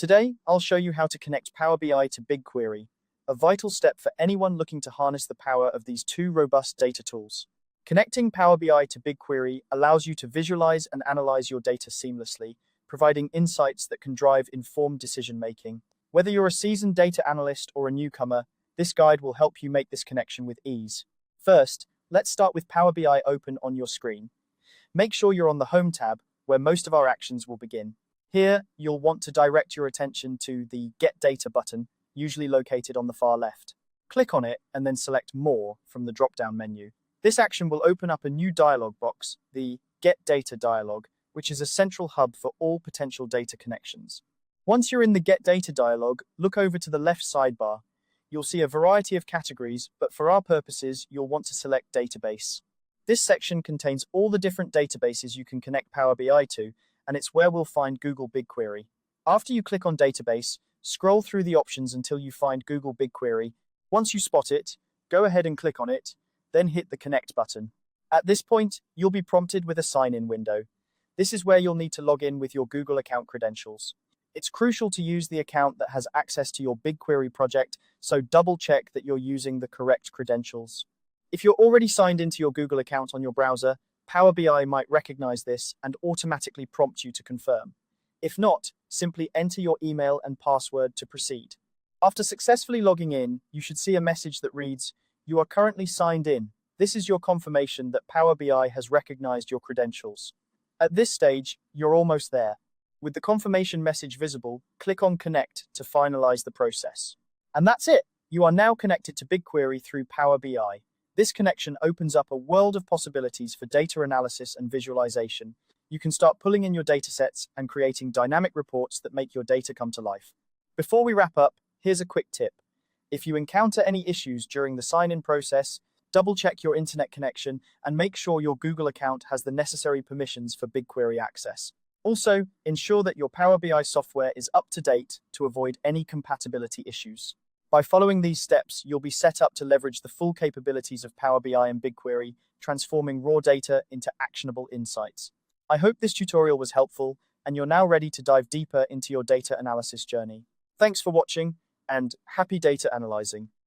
Today, I'll show you how to connect Power BI to BigQuery, a vital step for anyone looking to harness the power of these two robust data tools. Connecting Power BI to BigQuery allows you to visualize and analyze your data seamlessly, providing insights that can drive informed decision-making. Whether you're a seasoned data analyst or a newcomer, this guide will help you make this connection with ease. First, let's start with Power BI open on your screen. Make sure you're on the Home tab, where most of our actions will begin. Here, you'll want to direct your attention to the Get Data button, usually located on the far left. Click on it and then select More from the drop-down menu. This action will open up a new dialog box, the Get Data dialog, which is a central hub for all potential data connections. Once you're in the Get Data dialog, look over to the left sidebar. You'll see a variety of categories, but for our purposes, you'll want to select Database. This section contains all the different databases you can connect Power BI to, and it's where we'll find Google BigQuery. After you click on Database, scroll through the options until you find Google BigQuery. Once you spot it, go ahead and click on it, then hit the Connect button. At this point, you'll be prompted with a sign-in window. This is where you'll need to log in with your Google account credentials. It's crucial to use the account that has access to your BigQuery project, so double-check that you're using the correct credentials. If you're already signed into your Google account on your browser, Power BI might recognize this and automatically prompt you to confirm. If not, simply enter your email and password to proceed. After successfully logging in, you should see a message that reads, "You are currently signed in." This is your confirmation that Power BI has recognized your credentials. At this stage, you're almost there. With the confirmation message visible, click on Connect to finalize the process. And that's it! You are now connected to BigQuery through Power BI. This connection opens up a world of possibilities for data analysis and visualization. You can start pulling in your datasets and creating dynamic reports that make your data come to life. Before we wrap up, here's a quick tip. If you encounter any issues during the sign-in process, double-check your internet connection and make sure your Google account has the necessary permissions for BigQuery access. Also, ensure that your Power BI software is up to date to avoid any compatibility issues. By following these steps, you'll be set up to leverage the full capabilities of Power BI and BigQuery, transforming raw data into actionable insights. I hope this tutorial was helpful, and you're now ready to dive deeper into your data analysis journey. Thanks for watching, and happy data analyzing.